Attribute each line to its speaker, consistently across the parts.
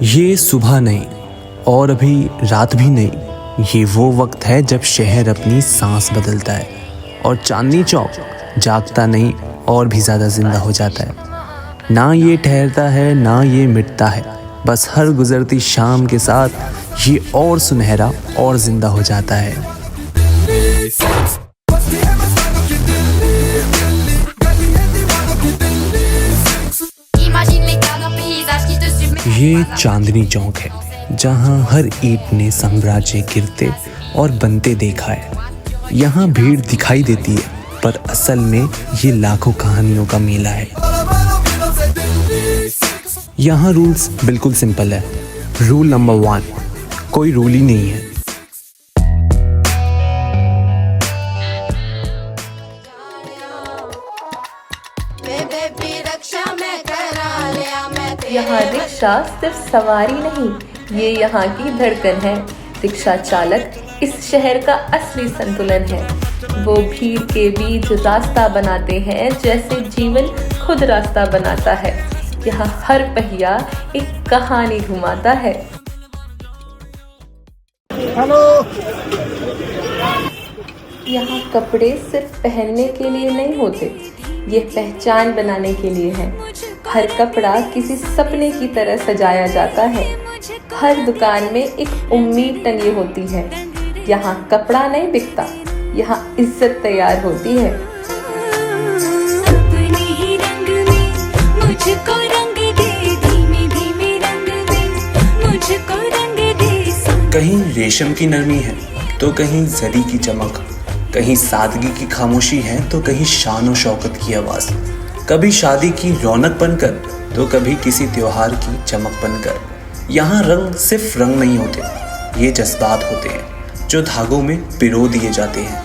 Speaker 1: ये सुबह नहीं और अभी रात भी नहीं, ये वो वक्त है जब शहर अपनी सांस बदलता है और चांदनी चौक जागता नहीं और भी ज़्यादा जिंदा हो जाता है। ना ये ठहरता है ना ये मिटता है, बस हर गुजरती शाम के साथ ये और सुनहरा और जिंदा हो जाता है। ये चांदनी चौक है जहाँ हर ईंट ने साम्राज्य गिरते और बनते देखा है। यहाँ भीड़ दिखाई देती है पर असल में ये लाखों कहानियों का मेला है। यहाँ रूल्स बिल्कुल सिंपल है। रूल नंबर 1, कोई रूल ही नहीं है।
Speaker 2: यहाँ रिक्शा सिर्फ सवारी नहीं, ये यहाँ की धड़कन है। रिक्शा चालक इस शहर का असली संतुलन है। वो भीड़ के बीच रास्ता बनाते हैं जैसे जीवन खुद रास्ता बनाता है। यहाँ हर पहिया एक कहानी घुमाता है।
Speaker 3: हेलो।
Speaker 2: यहाँ कपड़े सिर्फ पहनने के लिए नहीं होते, ये पहचान बनाने के लिए है। हर कपड़ा किसी सपने की तरह सजाया जाता है। हर दुकान में एक उम्मीद टंगी होती है। यहाँ कपड़ा नहीं बिकता, यहाँ इज्जत तैयार होती है।
Speaker 4: अपने ही रंग में मुझको रंग दे, धीमे धीमे रंग दे, मुझको रंग दे।
Speaker 1: कहीं रेशम की नरमी है तो कहीं जरी की चमक, कहीं सादगी की खामोशी है तो कहीं शान और शौकत की आवाज़। कभी शादी की रौनक बनकर तो कभी किसी त्योहार की चमक बनकर। यहाँ रंग सिर्फ रंग नहीं होते, ये जज्बात होते हैं जो धागों में पिरो दिए जाते हैं।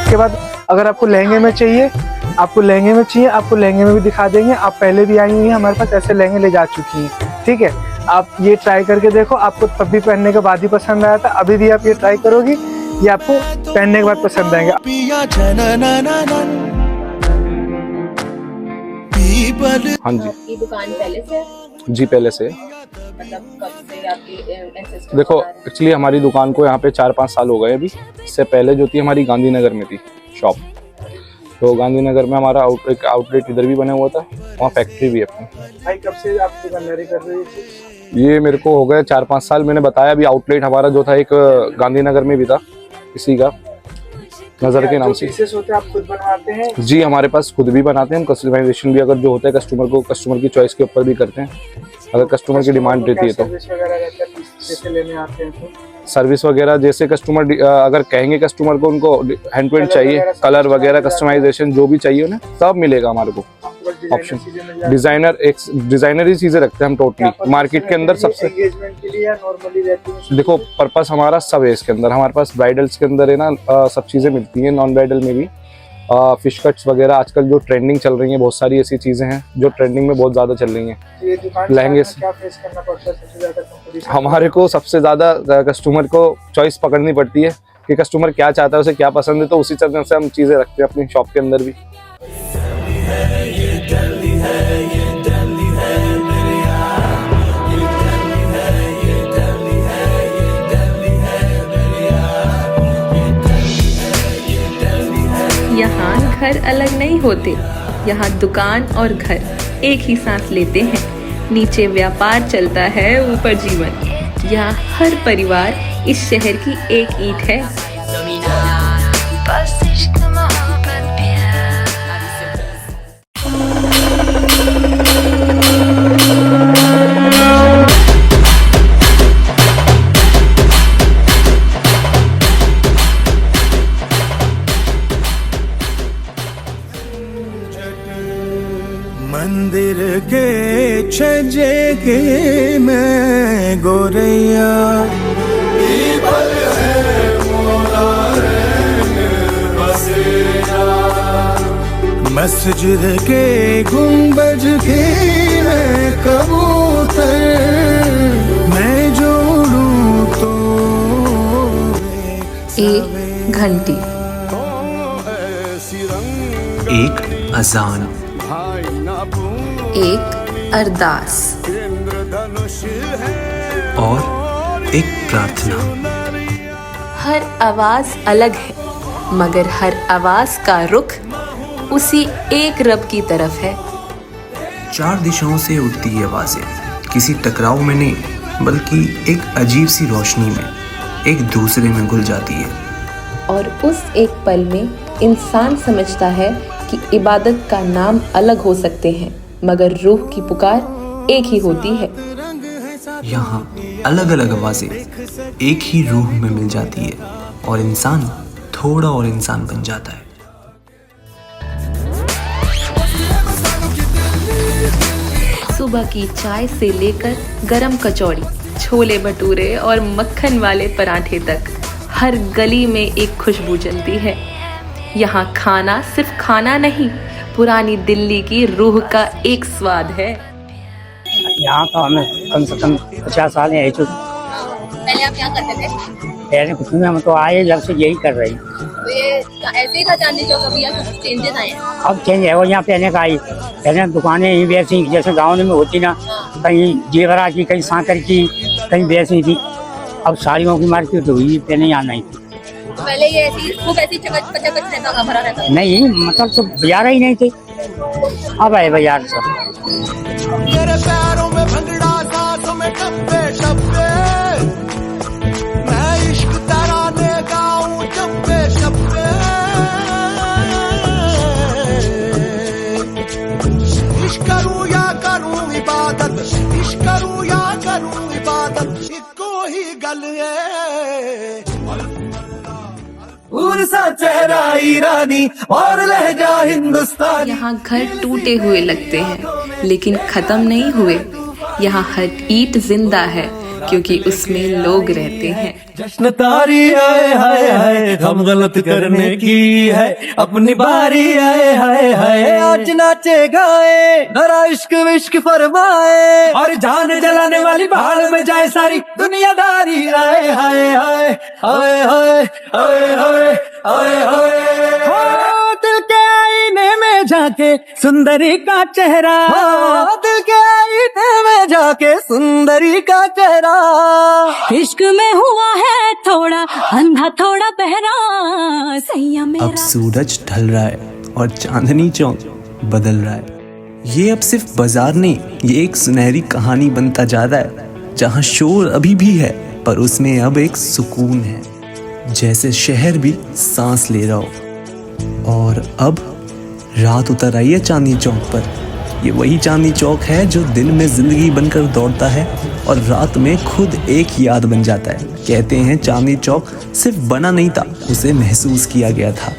Speaker 3: के बाद अगर आपको लहंगे में चाहिए, आपको लहंगे में भी दिखा देंगे। आप पहले भी आई हुई हैं, हमारे पास ऐसे लहंगे ले जा चुकी हैं। ठीक है, आप ये ट्राई करके देखो। आपको तब भी पहनने के बाद ही पसंद आया था, अभी भी आप ये ट्राई करोगी, ये आपको पहनने के बाद पसंद आएंगे।
Speaker 5: हाँ जी,
Speaker 2: आपकी दुकान पहले से है?
Speaker 5: जी पहले से।
Speaker 2: मतलब कब से आपकी ancestor
Speaker 5: देखो
Speaker 2: बता रहे हैं?
Speaker 5: एक्चुअली हमारी दुकान को यहाँ पे 4-5 साल हो गए अभी। इससे पहले जो थी हमारी गांधीनगर में थी शॉप, तो गांधीनगर में हमारा एक आउटलेट इधर भी बना हुआ था, वहाँ फैक्ट्री भी है अपनी।
Speaker 3: भाई कब से आप दुकानदारी कर रही थी?
Speaker 5: ये मेरे को हो गए 4-5 साल। मैंने बताया अभी आउटलेट हमारा जो था एक गांधीनगर में भी था, इसी का नज़र के नाम से।
Speaker 3: होते हैं आप खुद बनवाते हैं?
Speaker 5: जी हमारे पास खुद भी बनाते हैं हम। कस्टमाइजेशन भी अगर जो होता है कस्टमर की चॉइस के ऊपर भी करते हैं, अगर कस्टमर की डिमांड रहती है तो।
Speaker 3: लेने आते हैं तो
Speaker 5: सर्विस वगैरह जैसे कस्टमर अगर कहेंगे कस्टमर को, उनको हैंड टू हैंड चाहिए, कलर वगैरह कस्टमाइजेशन जो भी चाहिए उन्हें सब मिलेगा हमारे को ऑप्शन। डिजाइनर ही चीजें रखते हैं हम टोटली मार्केट के अंदर। सबसे
Speaker 3: एंगेजमेंट के लिए या नॉर्मली रहती है?
Speaker 5: देखो पर्पस हमारा सब है इसके अंदर। हमारे पास ब्राइडल्स के अंदर है ना सब चीजें मिलती हैं, नॉन ब्राइडल में भी फिश कट्स वगैरह आजकल जो ट्रेंडिंग चल रही हैं, बहुत सारी ऐसी चीजें हैं जो ट्रेंडिंग में बहुत ज्यादा चल रही हैं।
Speaker 3: ये दुकान
Speaker 5: लहंगे
Speaker 3: से क्या फेस करना पड़ता है सबसे ज्यादा कंपटीशन?
Speaker 5: हमारे को सबसे ज्यादा कस्टमर को चॉइस पकड़नी पड़ती है कि कस्टमर क्या चाहता है, उसे क्या पसंद है, तो उसी तरह से हम चीजें रखते हैं अपनी शॉप के अंदर भी।
Speaker 2: यहाँ घर अलग नहीं होते, यहाँ दुकान और घर एक ही सांस लेते हैं। नीचे व्यापार चलता है, ऊपर जीवन। यहाँ हर परिवार इस शहर की एक ईंट है।
Speaker 6: मंदिर के छजे के मैं गोरैया, मस्जिद के गुंबज के मैं कबूतर, मैं जोड़ूं तो
Speaker 2: एक घंटी,
Speaker 1: एक अजान,
Speaker 2: एक अरदास,
Speaker 1: और एक प्रार्थना।
Speaker 2: हर आवाज अलग है, मगर हर आवाज का रुख उसी एक रब की तरफ है।
Speaker 1: चार दिशाओं से उठती ये आवाजें किसी टकराव में नहीं, बल्कि एक अजीब सी रोशनी में एक दूसरे में घुल जाती है।
Speaker 2: और उस एक पल में इंसान समझता है कि इबादत का नाम अलग हो सकते हैं, मगर रूह की पुकार एक ही होती है।
Speaker 1: यहाँ अलग अलग आवाजें एक ही रूह में मिल जाती है और इंसान थोड़ा और इंसान बन जाता है।
Speaker 2: सुबह की चाय से लेकर गरम कचौड़ी, छोले भटूरे और मक्खन वाले पराठे तक हर गली में एक खुशबू चलती है। यहाँ खाना सिर्फ खाना नहीं, पुरानी दिल्ली की रूह का एक स्वाद है।
Speaker 7: यहाँ तो हमें कम से कम 50 साल है।
Speaker 8: पहले आप क्या करते थे?
Speaker 7: पहले कुछ नहीं, हम तो आए जब से यही कर रहे हैं।
Speaker 8: तो ये ऐसे ही था चांदनी चौक, अभी या कुछ चेंजेस आए हैं?
Speaker 7: अब चेंज है, वो यहाँ पहले का आई, पहले दुकानें ही वैसी जैसे गाँव में होती ना, कहीं जेवरा की, कहीं सांकर की, कहीं वैसी थी। अब साड़ियों की मार्केट हुई, पहले यहाँ नहीं थी।
Speaker 8: तो पहले ये ऐसी खूब ऐसी चकच रहता था, भरा रहता था?
Speaker 7: नहीं, मतलब तो बाजार ही नहीं थे, अब आए बाजार से।
Speaker 6: मेरे पैरों में भंगड़ा, सांसों में टप्पे टप्पे, मैं इश्क तराने गाऊं चप्पे चप्पे। इश्क करूं या करूं इबादत, इश्क करूं या करूं इबादत, इको ही गल है। सा चेहरा ईरानी और लहजा हिंदुस्तानी।
Speaker 2: यहाँ घर टूटे हुए लगते हैं, लेकिन खत्म नहीं हुए। यहाँ हर ईंट जिंदा है, क्योंकि उसमें लोग रहते हैं।
Speaker 6: जश्न तारी आए हाय हाय, हम गलत करने की है अपनी बारी आए हाय हाय। आज नाचे गाए, जरा इश्क विश्क फरमाए, और जान जलाने वाली भाड़ में जाए सारी दुनियादारी आए हाय हाय हाय हाय हाय हाय हाय हाय। दिल के आईने में जाके सुंदरी का चेहरा, दिल के आईने में जाके सुंदरी का चेहरा।
Speaker 4: इश्क में हुआ है थोड़ा अंधा थोड़ा बहरा, सैया मेरा।
Speaker 1: अब सूरज ढल रहा है और चांदनी चौक बदल रहा है। ये अब सिर्फ बाजार नहीं, ये एक सुनहरी कहानी बनता जा रहा है, जहाँ शोर अभी भी है, पर उसमें अब एक सुकून है, जैसे शहर भी सांस ले रहा हो। और अब रात उतर आई है चांदनी चौक पर। ये वही चांदनी चौक है जो दिन में जिंदगी बनकर दौड़ता है और रात में खुद एक याद बन जाता है। कहते हैं चांदनी चौक सिर्फ बना नहीं था, उसे महसूस किया गया था।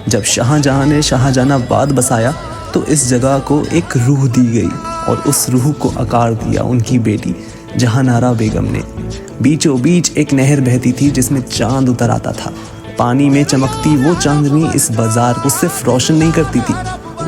Speaker 1: जब शाहजहां ने शाहजहानाबाद बसाया तो इस जगह को एक रूह दी गई, और उस रूह को आकार दिया उनकी बेटी जहानारा बेगम ने। बीचों बीच एक नहर बहती थी जिसमें चांद उतर आता था। पानी में चमकती वो चांदनी इस बाजार को सिर्फ रोशन नहीं करती थी,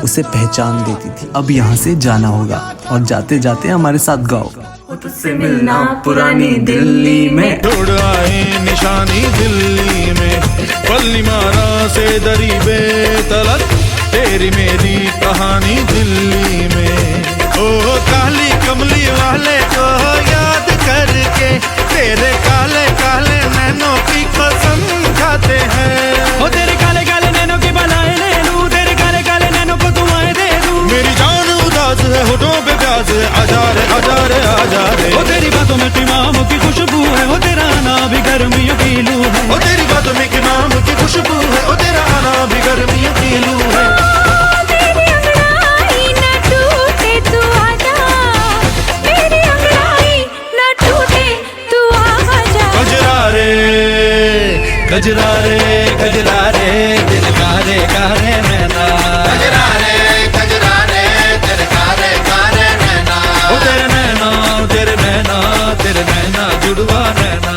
Speaker 1: उसे पहचान देती थी। अब यहाँ से जाना होगा, और जाते जाते हमारे साथ गाओ। तुझसे मिलना पुरानी दिल्ली में,
Speaker 6: दौड़ आए निशानी दिल्ली में, पल्ली मारा से दरीबे तलक, तेरी मेरी कहानी दिल्ली में। ओ काली कमली वाले को याद करके, तेरे काले काले नैनों की कसम खाते हैं। ओ तेरे काले काले नैनों की बनाए ले लूं, तेरे काले काले नैनों को दुआएं दे दूं। मेरी जान उदास है, होठों पे प्यास है, आजा रे आजा रे आजा रे। ओ तेरी बातों में किमाम की खुशबू है, ओ तेरा आना भी गर्मियों की लू है। ओ तेरी बातों में किमाम की खुशबू है, ओ तेरा आना भी गर्मियों की लू है। गजरा रे गजरा रे दिल कारे कारे नैना, गजरा रे दिल कारे कारे नैना। ओ तेरे नैना तेरे नैना तेरे नैना जुड़वा नैना।